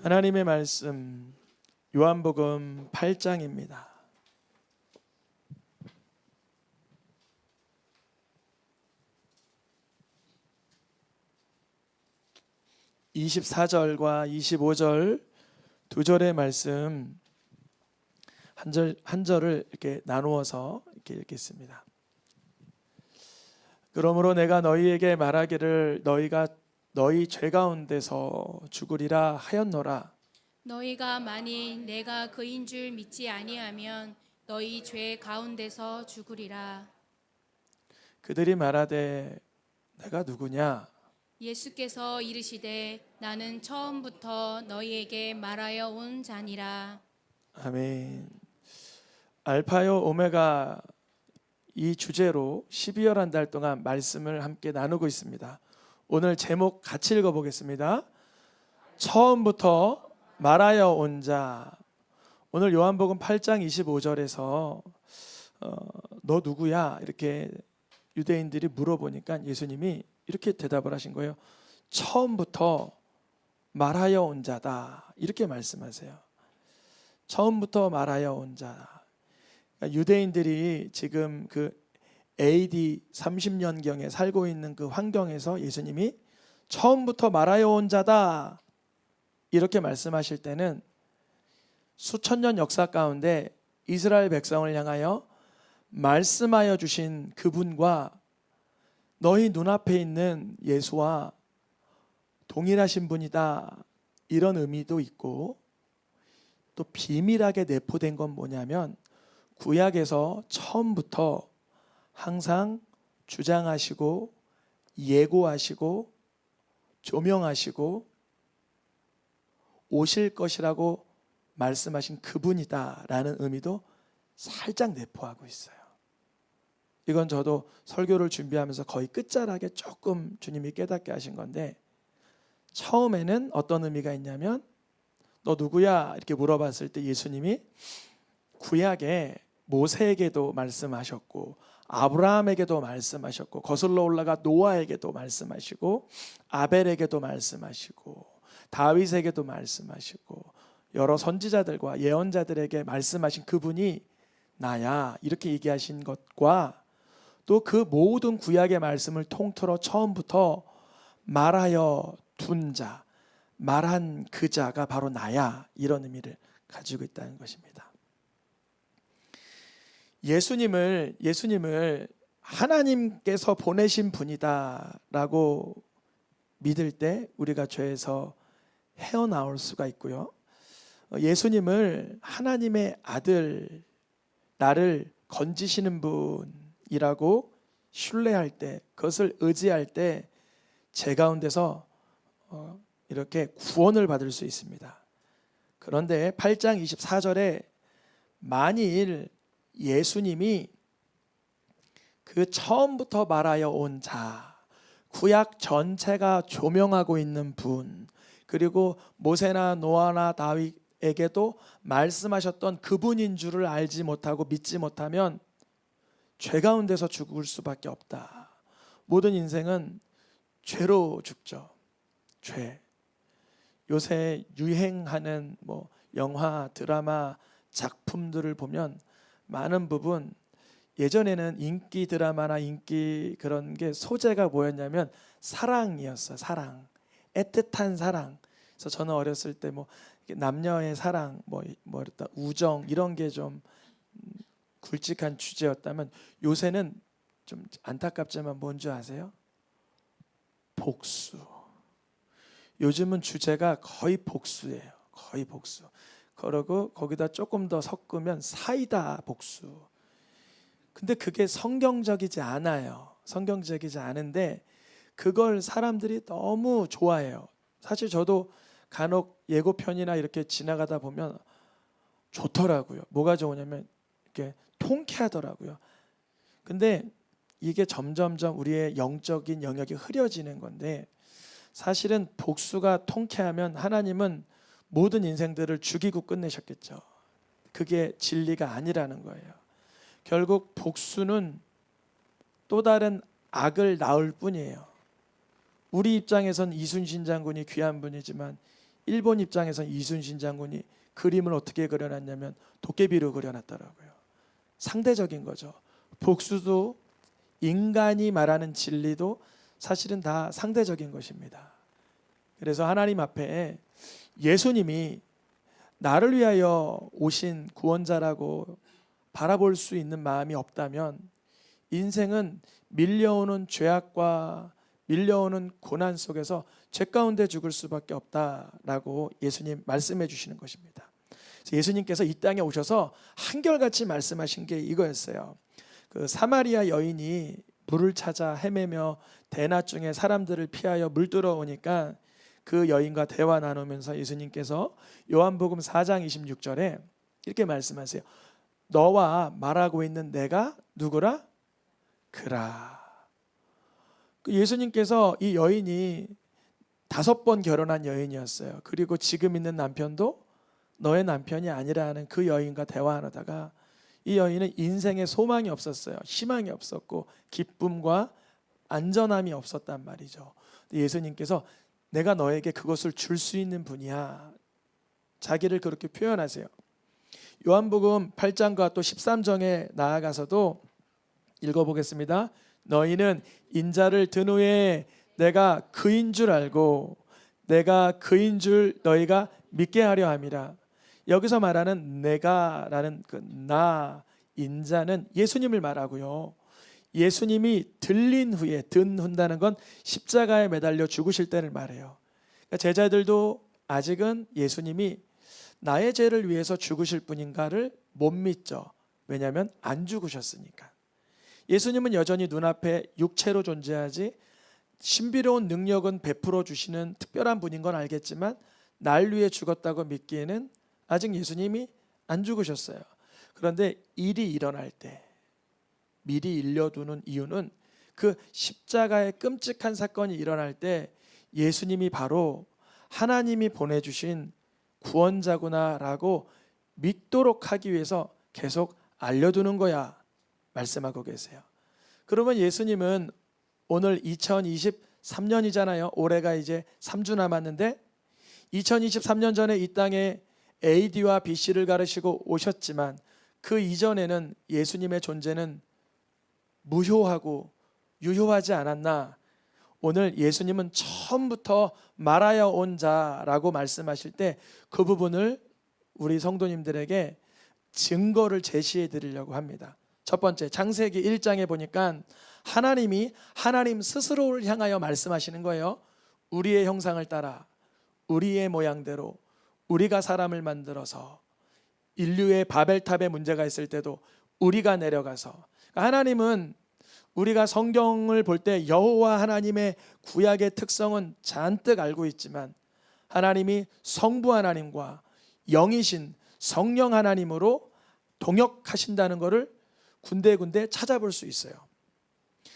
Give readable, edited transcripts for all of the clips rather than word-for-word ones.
하나님의 말씀 요한복음 8장입니다. 24절과 25절 두 절의 말씀 한 절을 이렇게 나누어서 이렇게 읽겠습니다. 그러므로 내가 너희에게 말하기를 너희가 너희 죄 가운데서 죽으리라 하였노라. 너희가 만일 내가 그인 줄 믿지 아니하면 너희 죄 가운데서 죽으리라. 그들이 말하되 내가 누구냐? 예수께서 이르시되 나는 처음부터 너희에게 말하여 온 자니라. 아멘. 알파요 오메가 이 주제로 12월 한 달 동안 말씀을 함께 나누고 있습니다. 오늘 제목 같이 읽어보겠습니다. 처음부터 말하여 온 자. 오늘 요한복음 8장 25절에서 너 누구야? 이렇게 유대인들이 물어보니까 예수님이 이렇게 대답을 하신 거예요. 처음부터 말하여 온 자다. 이렇게 말씀하세요. 처음부터 말하여 온 자. 그러니까 유대인들이 지금 그 AD 30년경에 살고 있는 그 환경에서 예수님이 처음부터 말하여 온 자다 이렇게 말씀하실 때는 수천 년 역사 가운데 이스라엘 백성을 향하여 말씀하여 주신 그분과 너희 눈앞에 있는 예수와 동일하신 분이다 이런 의미도 있고, 또 비밀하게 내포된 건 뭐냐면 구약에서 처음부터 항상 주장하시고 예고하시고 조명하시고 오실 것이라고 말씀하신 그분이다라는 의미도 살짝 내포하고 있어요. 이건 저도 설교를 준비하면서 거의 끝자락에 조금 주님이 깨닫게 하신 건데, 처음에는 어떤 의미가 있냐면 너 누구야? 이렇게 물어봤을 때 예수님이 구약에 모세에게도 말씀하셨고 아브라함에게도 말씀하셨고 거슬러 올라가 노아에게도 말씀하시고 아벨에게도 말씀하시고 다윗에게도 말씀하시고 여러 선지자들과 예언자들에게 말씀하신 그분이 나야 이렇게 얘기하신 것과, 또 그 모든 구약의 말씀을 통틀어 처음부터 말하여 둔 자, 말한 그 자가 바로 나야 이런 의미를 가지고 있다는 것입니다. 예수님을 하나님께서 보내신 분이다라고 믿을 때 우리가 죄에서 헤어나올 수가 있고요. 예수님을 하나님의 아들, 나를 건지시는 분이라고 신뢰할 때, 그것을 의지할 때 죄 가운데서 이렇게 구원을 받을 수 있습니다. 그런데 8장 24절에 만일 예수님이 그 처음부터 말하여 온 자, 구약 전체가 조명하고 있는 분, 그리고 모세나 노아나 다윗에게도 말씀하셨던 그분인 줄을 알지 못하고 믿지 못하면 죄 가운데서 죽을 수밖에 없다. 모든 인생은 죄로 죽죠. 죄. 요새 유행하는 영화, 드라마, 작품들을 보면 많은 부분, 예전에는 인기 드라마나 인기 그런 게 소재가 뭐였냐면 사랑이었어요. 사랑, 애틋한 사랑. 그래서 저는 어렸을 때 남녀의 사랑, 우정 이런 게 좀 굵직한 주제였다면, 요새는 좀 안타깝지만 뭔지 아세요? 복수. 요즘은 주제가 거의 복수예요. 거의 복수. 그러고 거기다 조금 더 섞으면 사이다 복수. 근데 그게 성경적이지 않아요. 성경적이지 않은데 그걸 사람들이 너무 좋아해요. 사실 저도 간혹 예고편이나 이렇게 지나가다 보면 좋더라고요. 뭐가 좋으냐면 이렇게 통쾌하더라고요. 근데 이게 점점점 우리의 영적인 영역이 흐려지는 건데, 사실은 복수가 통쾌하면 하나님은 모든 인생들을 죽이고 끝내셨겠죠. 그게 진리가 아니라는 거예요. 결국 복수는 또 다른 악을 낳을 뿐이에요. 우리 입장에선 이순신 장군이 귀한 분이지만 일본 입장에서 이순신 장군이 그림을 어떻게 그려놨냐면 도깨비로 그려놨더라고요. 상대적인 거죠. 복수도 인간이 말하는 진리도 사실은 다 상대적인 것입니다. 그래서 하나님 앞에 예수님이 나를 위하여 오신 구원자라고 바라볼 수 있는 마음이 없다면 인생은 밀려오는 죄악과 밀려오는 고난 속에서 죄 가운데 죽을 수밖에 없다라고 예수님 말씀해 주시는 것입니다. 그래서 예수님께서 이 땅에 오셔서 한결같이 말씀하신 게 이거였어요. 그 사마리아 여인이 물을 찾아 헤매며 대낮 중에 사람들을 피하여 물들어 오니까 그 여인과 대화 나누면서 예수님께서 요한복음 4장 26절에 이렇게 말씀하세요. 너와 말하고 있는 내가 누구라? 그라. 예수님께서 이 여인이 5번 결혼한 여인이었어요. 그리고 지금 있는 남편도 너의 남편이 아니라는 그 여인과 대화하다가 이 여인은 인생에 소망이 없었어요. 희망이 없었고 기쁨과 안전함이 없었단 말이죠. 예수님께서 내가 너에게 그것을 줄 수 있는 분이야. 자기를 그렇게 표현하세요. 요한복음 8장과 또 13장에 나아가서도 읽어보겠습니다. 너희는 인자를 든 후에 내가 그인 줄 알고 내가 그인 줄 너희가 믿게 하려 함이라. 여기서 말하는 내가라는 그 나 인자는 예수님을 말하고요. 예수님이 들린 후에 든다는 건 십자가에 매달려 죽으실 때를 말해요. 그러니까 제자들도 아직은 예수님이 나의 죄를 위해서 죽으실 분인가를 못 믿죠. 왜냐하면 안 죽으셨으니까. 예수님은 여전히 눈앞에 육체로 존재하지 신비로운 능력은 베풀어 주시는 특별한 분인 건 알겠지만 날 위해 죽었다고 믿기에는 아직 예수님이 안 죽으셨어요. 그런데 일이 일어날 때 미리 일려두는 이유는 그 십자가의 끔찍한 사건이 일어날 때 예수님이 바로 하나님이 보내주신 구원자구나라고 믿도록 하기 위해서 계속 알려두는 거야 말씀하고 계세요. 그러면 예수님은 오늘 2023년이잖아요. 올해가 이제 3주 남았는데 2023년 전에 이 땅에 AD와 BC를 가르치고 오셨지만 그 이전에는 예수님의 존재는 무효하고 유효하지 않았나? 오늘 예수님은 처음부터 말하여 온 자라고 말씀하실 때 그 부분을 우리 성도님들에게 증거를 제시해 드리려고 합니다. 첫 번째, 창세기 1장에 보니까 하나님이 하나님 스스로를 향하여 말씀하시는 거예요. 우리의 형상을 따라 우리의 모양대로 우리가 사람을 만들어서 인류의 바벨탑에 문제가 있을 때도 우리가 내려가서, 하나님은 우리가 성경을 볼 때 여호와 하나님의 구약의 특성은 잔뜩 알고 있지만 하나님이 성부 하나님과 영이신 성령 하나님으로 동역하신다는 것을 군데군데 찾아볼 수 있어요.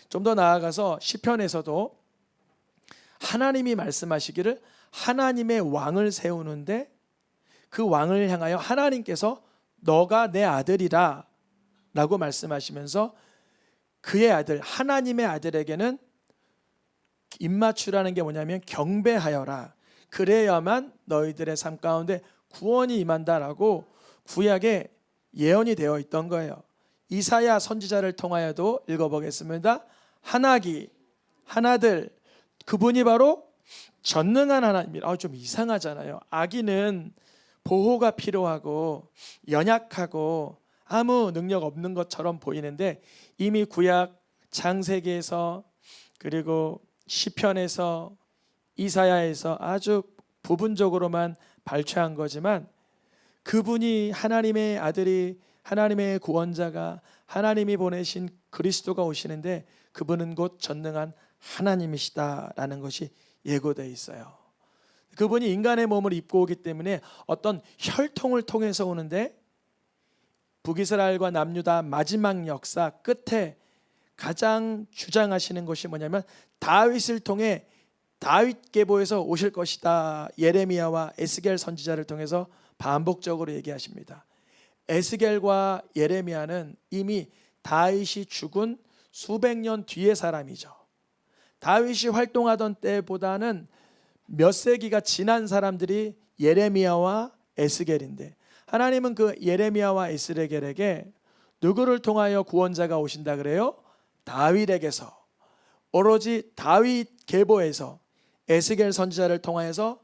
좀 더 나아가서 시편에서도 하나님이 말씀하시기를 하나님의 왕을 세우는데 그 왕을 향하여 하나님께서 너가 내 아들이라 라고 말씀하시면서 그의 아들, 하나님의 아들에게는 입맞추라는 게 뭐냐면 경배하여라. 그래야만 너희들의 삶 가운데 구원이 임한다라고 구약에 예언이 되어 있던 거예요. 이사야 선지자를 통하여도 읽어보겠습니다. 하나기, 하나들, 그분이 바로 전능한 하나님이라. 좀 이상하잖아요. 아기는 보호가 필요하고 연약하고 아무 능력 없는 것처럼 보이는데 이미 구약 창세기에서 그리고 시편에서 이사야에서 아주 부분적으로만 발췌한 거지만 그분이 하나님의 아들이 하나님의 구원자가 하나님이 보내신 그리스도가 오시는데 그분은 곧 전능한 하나님이시다라는 것이 예고되어 있어요. 그분이 인간의 몸을 입고 오기 때문에 어떤 혈통을 통해서 오는데 북이스라엘과 남유다 마지막 역사 끝에 가장 주장하시는 것이 뭐냐면 다윗을 통해 다윗 계보에서 오실 것이다. 예레미야와 에스겔 선지자를 통해서 반복적으로 얘기하십니다. 에스겔과 예레미야는 이미 다윗이 죽은 수백 년 뒤의 사람이죠. 다윗이 활동하던 때보다는 몇 세기가 지난 사람들이 예레미야와 에스겔인데, 하나님은 그 예레미야와 에스겔에게 누구를 통하여 구원자가 오신다 그래요? 다윗에게서, 오로지 다윗 계보에서, 에스겔 선지자를 통하여서,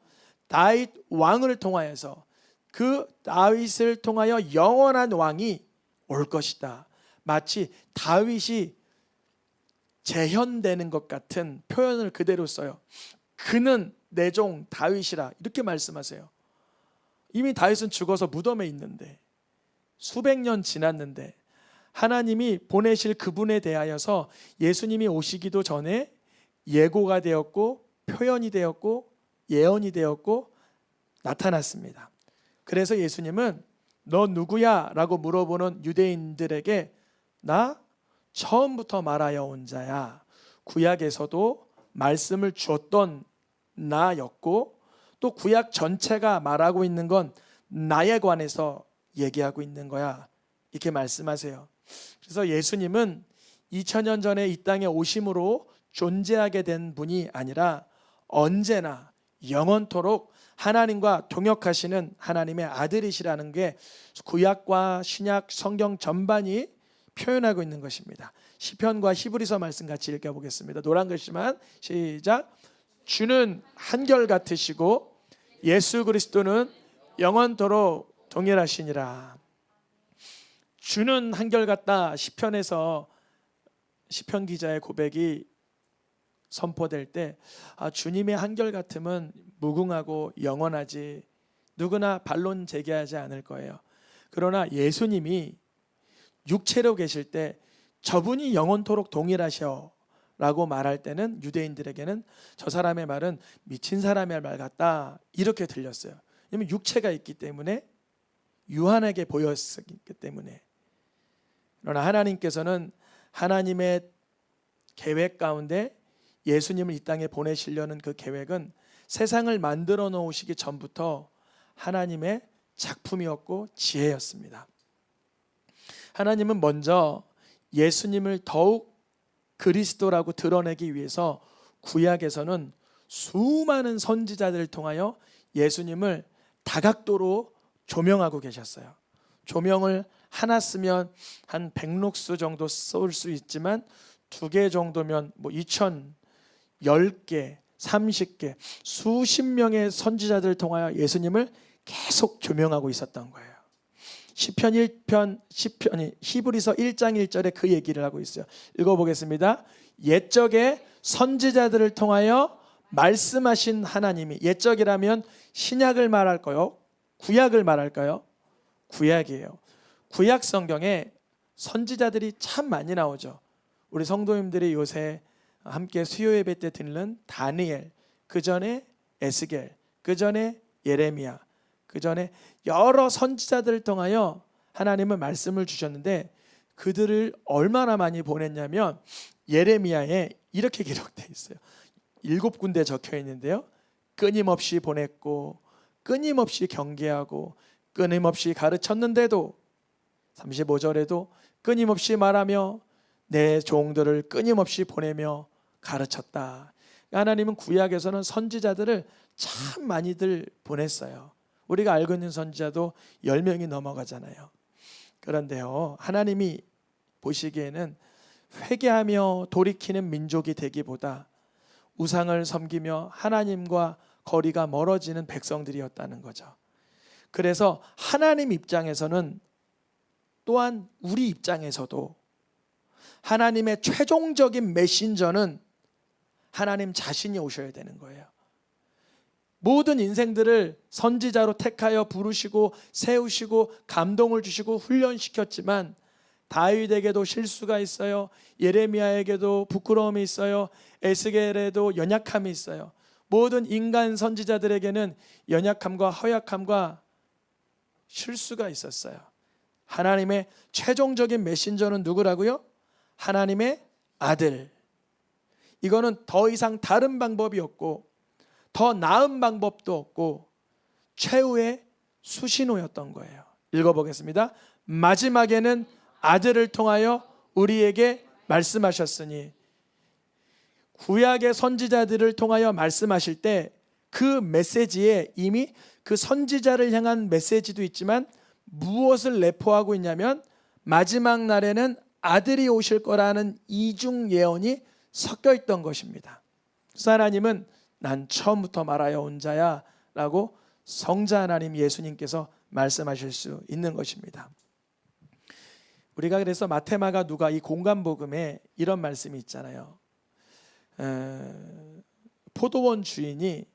다윗 왕을 통하여서, 그 다윗을 통하여 영원한 왕이 올 것이다. 마치 다윗이 재현되는 것 같은 표현을 그대로 써요. 그는 내 종 다윗이라, 이렇게 말씀하세요. 이미 다윗은 죽어서 무덤에 있는데, 수백 년 지났는데 하나님이 보내실 그분에 대하여서 예수님이 오시기도 전에 예고가 되었고, 표현이 되었고, 예언이 되었고 나타났습니다. 그래서 예수님은 너 누구야? 라고 물어보는 유대인들에게 나 처음부터 말하여 온 자야. 구약에서도 말씀을 주었던 나였고, 또 구약 전체가 말하고 있는 건 나에 관해서 얘기하고 있는 거야. 이렇게 말씀하세요. 그래서 예수님은 2000년 전에 이 땅에 오심으로 존재하게 된 분이 아니라 언제나 영원토록 하나님과 동역하시는 하나님의 아들이시라는 게 구약과 신약 성경 전반이 표현하고 있는 것입니다. 시편과 히브리서 말씀 같이 읽어보겠습니다. 노란 글씨만 시작. 주는 한결같으시고 예수 그리스도는 영원토록 동일하시니라. 주는 한결같다. 시편에서 시편 기자의 고백이 선포될 때 주님의 한결같음은 무궁하고 영원하지, 누구나 반론 제기하지 않을 거예요. 그러나 예수님이 육체로 계실 때 저분이 영원토록 동일하셔 라고 말할 때는 유대인들에게는 저 사람의 말은 미친 사람의 말 같다, 이렇게 들렸어요. 왜냐하면 육체가 있기 때문에, 유한하게 보였기 때문에. 그러나 하나님께서는 하나님의 계획 가운데 예수님을 이 땅에 보내시려는 그 계획은 세상을 만들어 놓으시기 전부터 하나님의 작품이었고 지혜였습니다. 하나님은 먼저 예수님을 더욱 그리스도라고 드러내기 위해서 구약에서는 수많은 선지자들을 통하여 예수님을 다각도로 조명하고 계셨어요. 조명을 하나 쓰면 한 100록스 정도 쏠 수 있지만 2개 정도면 10개, 30개, 수십 명의 선지자들을 통하여 예수님을 계속 조명하고 있었던 거예요. 시편 1편, 히브리서 1장 1절에 그 얘기를 하고 있어요. 읽어보겠습니다. 옛적에 선지자들을 통하여 말씀하신 하나님이, 옛적이라면 신약을 말할까요? 구약을 말할까요? 구약이에요. 구약 성경에 선지자들이 참 많이 나오죠. 우리 성도님들이 요새 함께 수요 예배 때 듣는 다니엘, 그 전에 에스겔, 그 전에 예레미야, 그 전에 여러 선지자들을 통하여 하나님은 말씀을 주셨는데, 그들을 얼마나 많이 보냈냐면 예레미야에 이렇게 기록되어 있어요. 7군데 적혀 있는데요, 끊임없이 보냈고 끊임없이 경계하고 끊임없이 가르쳤는데도, 35절에도 끊임없이 말하며 내 종들을 끊임없이 보내며 가르쳤다. 하나님은 구약에서는 선지자들을 참 많이들 보냈어요. 우리가 알고 있는 선지자도 10명이 넘어가잖아요. 그런데요, 하나님이 보시기에는 회개하며 돌이키는 민족이 되기보다 우상을 섬기며 하나님과 거리가 멀어지는 백성들이었다는 거죠. 그래서 하나님 입장에서는, 또한 우리 입장에서도 하나님의 최종적인 메신저는 하나님 자신이 오셔야 되는 거예요. 모든 인생들을 선지자로 택하여 부르시고 세우시고 감동을 주시고 훈련시켰지만 다윗에게도 실수가 있어요. 예레미야에게도 부끄러움이 있어요. 에스겔에도 연약함이 있어요. 모든 인간 선지자들에게는 연약함과 허약함과 실수가 있었어요. 하나님의 최종적인 메신저는 누구라고요? 하나님의 아들. 이거는 더 이상 다른 방법이 없고 더 나은 방법도 없고 최후의 수신호였던 거예요. 읽어보겠습니다. 마지막에는 아들을 통하여 우리에게 말씀하셨으니, 구약의 선지자들을 통하여 말씀하실 때 그 메시지에 이미 그 선지자를 향한 메시지도 있지만 무엇을 내포하고 있냐면 마지막 날에는 아들이 오실 거라는 이중 예언이 섞여 있던 것입니다. 그래서 하나님은 난 처음부터 말하여 온 자야 라고 성자 하나님 예수님께서 말씀하실 수 있는 것입니다. 우리가 그래서 마태, 마가, 누가 이 공간복음에 이런 말씀이 있잖아요. 포도원 주인이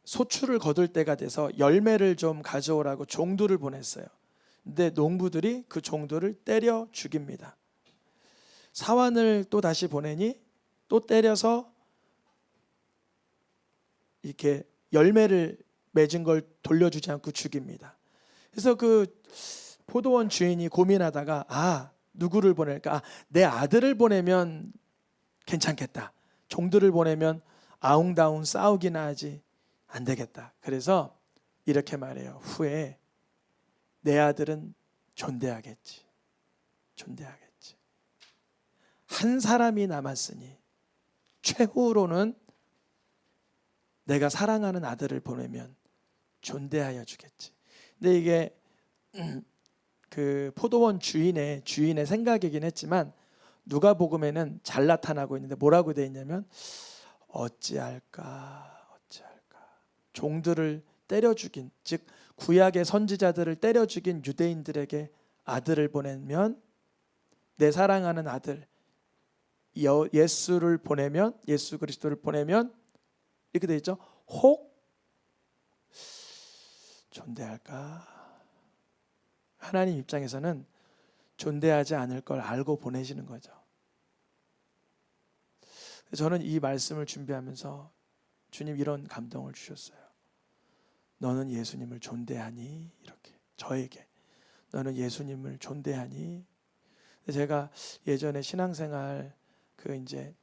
소출을 거둘 때가 돼서 열매를 좀 가져오라고 종들을 보냈어요. 근데 농부들이 그 종들을 때려 죽입니다. 사환을 또 다시 보내니 또 때려서 이렇게 열매를 맺은 걸 돌려주지 않고 죽입니다. 그래서 그 포도원 주인이 고민하다가 누구를 보낼까? 내 아들을 보내면 괜찮겠다. 종들을 보내면 아웅다웅 싸우기나 하지 안 되겠다. 그래서 이렇게 말해요. 후에 내 아들은 존대하겠지. 존대하겠지. 한 사람이 남았으니 최후로는 내가 사랑하는 아들을 보내면 존대하여 주겠지. 근데 이게 그 포도원 주인의 생각이긴 했지만 누가복음에는 잘 나타나고 있는데 뭐라고 되어 있냐면 어찌할까 종들을 때려 죽인, 즉 구약의 선지자들을 때려 죽인 유대인들에게 아들을 보내면 내 사랑하는 아들 예수를 보내면, 예수 그리스도를 보내면 이렇게 되어 있죠. 혹 존대할까? 하나님 입장에서는 존대하지 않을 걸 알고 보내시는 거죠. 저는 이 말씀을 준비하면서 주님 이런 감동을 주셨어요. 너는 예수님을 존대하니? 이렇게 저에게 너는 예수님을 존대하니? 제가 예전에 신앙생활 이제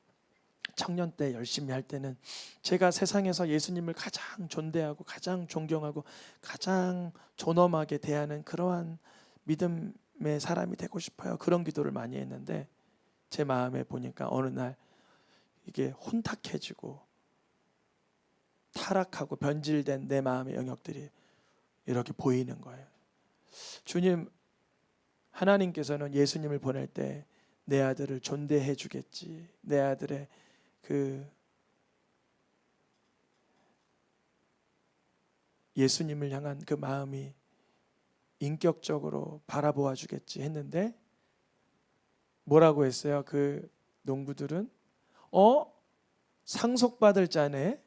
청년 때 열심히 할 때는 제가 세상에서 예수님을 가장 존대하고 가장 존경하고 가장 존엄하게 대하는 그러한 믿음의 사람이 되고 싶어요. 그런 기도를 많이 했는데 제 마음에 보니까 어느 날 이게 혼탁해지고 타락하고 변질된 내 마음의 영역들이 이렇게 보이는 거예요. 주님, 하나님께서는 예수님을 보낼 때 내 아들을 존대해 주겠지. 내 아들의 예수님을 향한 그 마음이 인격적으로 바라보아 주겠지 했는데 뭐라고 했어요? 그 농부들은 상속받을 자네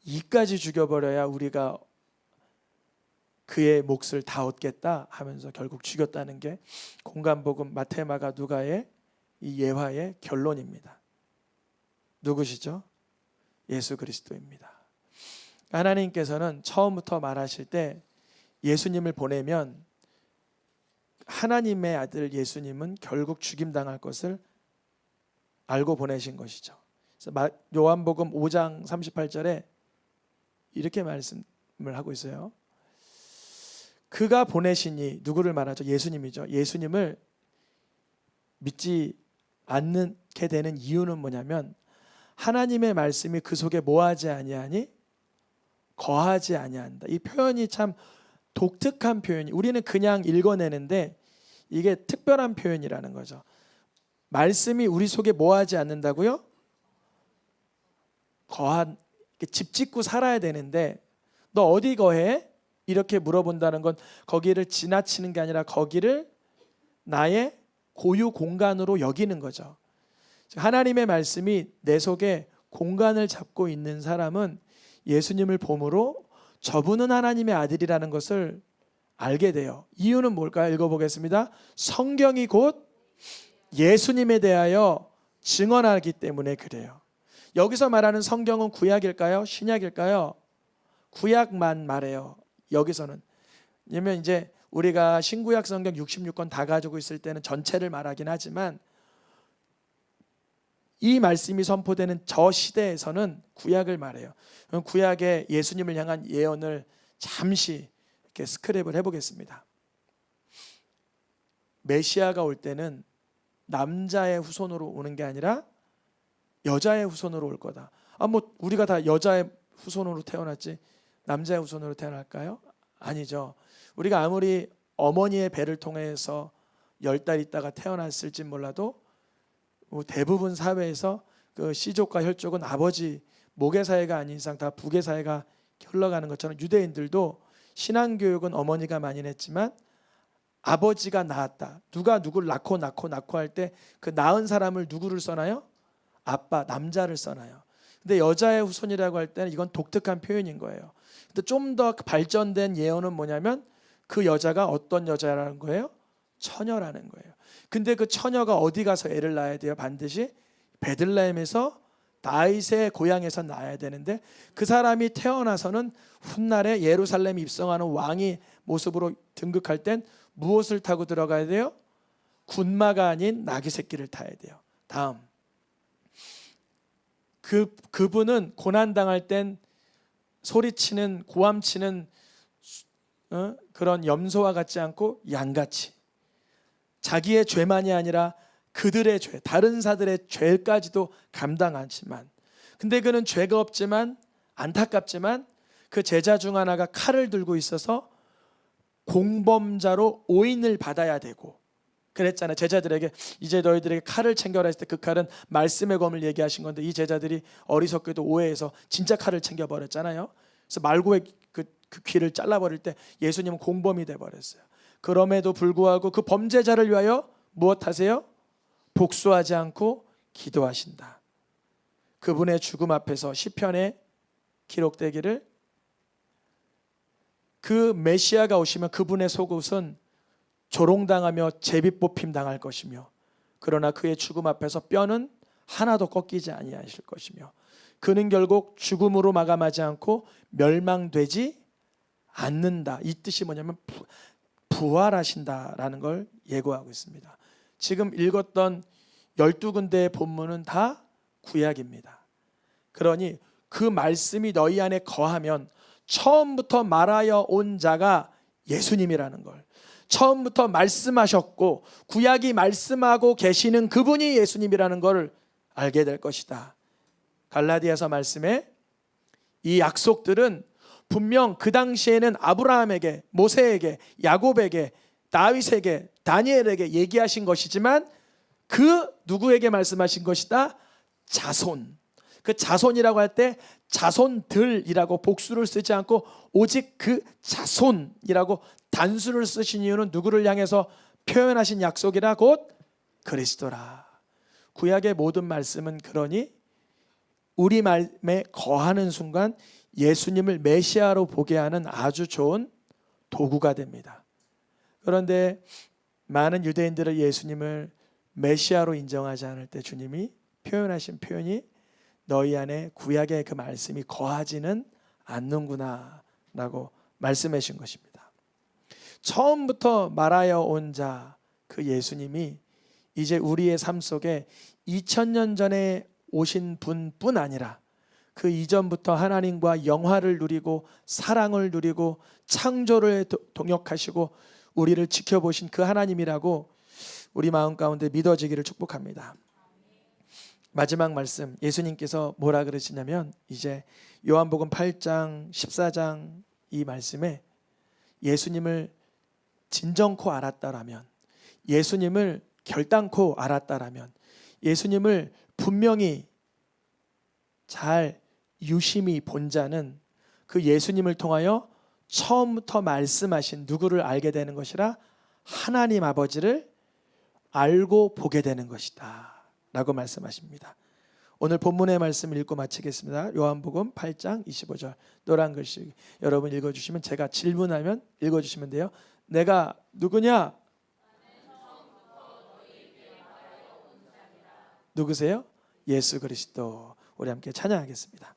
이까지 죽여버려야 우리가 그의 몫을 다 얻겠다 하면서 결국 죽였다는 게 공간복음 마태, 마가, 누가의 이 예화의 결론입니다. 누구시죠? 예수 그리스도입니다. 하나님께서는 처음부터 말하실 때 예수님을 보내면 하나님의 아들 예수님은 결국 죽임당할 것을 알고 보내신 것이죠. 그래서 요한복음 5장 38절에 이렇게 말씀을 하고 있어요. 그가 보내시니 누구를 말하죠? 예수님이죠. 예수님을 믿지 않게 되는 이유는 뭐냐면 하나님의 말씀이 그 속에 뭐하지 아니하니? 거하지 아니한다. 이 표현이 참 독특한 표현이 우리는 그냥 읽어내는데 이게 특별한 표현이라는 거죠. 말씀이 우리 속에 뭐하지 않는다고요? 집 짓고 살아야 되는데 너 어디 거해? 이렇게 물어본다는 건 거기를 지나치는 게 아니라 거기를 나의 고유 공간으로 여기는 거죠. 하나님의 말씀이 내 속에 공간을 잡고 있는 사람은 예수님을 봄으로 저분은 하나님의 아들이라는 것을 알게 돼요. 이유는 뭘까요? 읽어보겠습니다. 성경이 곧 예수님에 대하여 증언하기 때문에 그래요. 여기서 말하는 성경은 구약일까요? 신약일까요? 구약만 말해요. 여기서는. 왜냐면 이제 우리가 신구약 성경 66권 다 가지고 있을 때는 전체를 말하긴 하지만 이 말씀이 선포되는 저 시대에서는 구약을 말해요. 구약의 예수님을 향한 예언을 잠시 이렇게 스크랩을 해보겠습니다. 메시아가 올 때는 남자의 후손으로 오는 게 아니라 여자의 후손으로 올 거다. 뭐 우리가 다 여자의 후손으로 태어났지 남자의 후손으로 태어날까요? 아니죠. 우리가 아무리 어머니의 배를 통해서 10달 있다가 태어났을지 몰라도 대부분 사회에서 그 씨족과 혈족은 아버지 목의 사이가 아닌 이상 다 북의 사이가 흘러가는 것처럼 유대인들도 신앙교육은 어머니가 많이 냈지만 아버지가 낳았다. 누가 누구를 낳고 할 때 그 낳은 사람을 누구를 써나요? 아빠, 남자를 써나요. 근데 여자의 후손이라고 할 때는 이건 독특한 표현인 거예요. 근데 좀 더 발전된 예언은 뭐냐면 그 여자가 어떤 여자라는 거예요? 처녀라는 거예요. 근데 그 처녀가 어디 가서 애를 낳아야 돼요? 반드시 베들레헴에서 다윗의 고향에서 낳아야 되는데 그 사람이 태어나서는 훗날에 예루살렘에 입성하는 왕이 모습으로 등극할 땐 무엇을 타고 들어가야 돼요? 군마가 아닌 나귀 새끼를 타야 돼요. 다음, 그분은 고난 당할 땐 소리치는 고함치는 그런 염소와 같지 않고 양같이 자기의 죄만이 아니라 그들의 죄, 다른 사들의 죄까지도 감당하지만, 근데 그는 죄가 없지만 안타깝지만 그 제자 중 하나가 칼을 들고 있어서 공범자로 오인을 받아야 되고 그랬잖아요. 제자들에게 이제 너희들에게 칼을 챙겨라 했을 때 그 칼은 말씀의 검을 얘기하신 건데 이 제자들이 어리석게도 오해해서 진짜 칼을 챙겨버렸잖아요. 그래서 말고의 그 귀를 잘라버릴 때 예수님은 공범이 돼버렸어요. 그럼에도 불구하고 그 범죄자를 위하여 무엇 하세요? 복수하지 않고 기도하신다. 그분의 죽음 앞에서 시편에 기록되기를 그 메시아가 오시면 그분의 속옷은 조롱당하며 제비뽑힘 당할 것이며 그러나 그의 죽음 앞에서 뼈는 하나도 꺾이지 아니하실 것이며 그는 결국 죽음으로 마감하지 않고 멸망되지 않는다. 이 뜻이 뭐냐면 부활하신다라는 걸 예고하고 있습니다. 지금 읽었던 12군데의 본문은 다 구약입니다. 그러니 그 말씀이 너희 안에 거하면 처음부터 말하여 온 자가 예수님이라는 걸, 처음부터 말씀하셨고 구약이 말씀하고 계시는 그분이 예수님이라는 걸 알게 될 것이다. 갈라디아서 말씀에 이 약속들은 분명 그 당시에는 아브라함에게, 모세에게, 야곱에게, 다윗에게, 다니엘에게 얘기하신 것이지만 그 누구에게 말씀하신 것이다? 자손. 그 자손이라고 할 때 자손들이라고 복수를 쓰지 않고 오직 그 자손이라고 단수를 쓰신 이유는 누구를 향해서 표현하신 약속이라 곧 그리스도라. 구약의 모든 말씀은 그러니 우리 마음에 거하는 순간 예수님을 메시아로 보게 하는 아주 좋은 도구가 됩니다. 그런데 많은 유대인들은 예수님을 메시아로 인정하지 않을 때 주님이 표현하신 표현이 너희 안에 구약의 그 말씀이 거하지는 않는구나 라고 말씀해 주신 것입니다. 처음부터 말하여 온 자 그 예수님이 이제 우리의 삶 속에 2000년 전에 오신 분뿐 아니라 그 이전부터 하나님과 영화를 누리고 사랑을 누리고 창조를 동역하시고 우리를 지켜보신 그 하나님이라고 우리 마음 가운데 믿어지기를 축복합니다. 마지막 말씀, 예수님께서 뭐라 그러시냐면 이제 요한복음 8장 14장 이 말씀에 예수님을 진정코 알았다라면, 예수님을 결단코 알았다라면, 예수님을 분명히 잘 유심히 본 자는 그 예수님을 통하여 처음부터 말씀하신 누구를 알게 되는 것이라 하나님 아버지를 알고 보게 되는 것이다 라고 말씀하십니다. 오늘 본문의 말씀 읽고 마치겠습니다. 요한복음 8장 25절 노란 글씨 여러분 읽어주시면 제가 질문하면 읽어주시면 돼요. 내가 누구냐? 누구세요? 예수 그리스도. 우리 함께 찬양하겠습니다.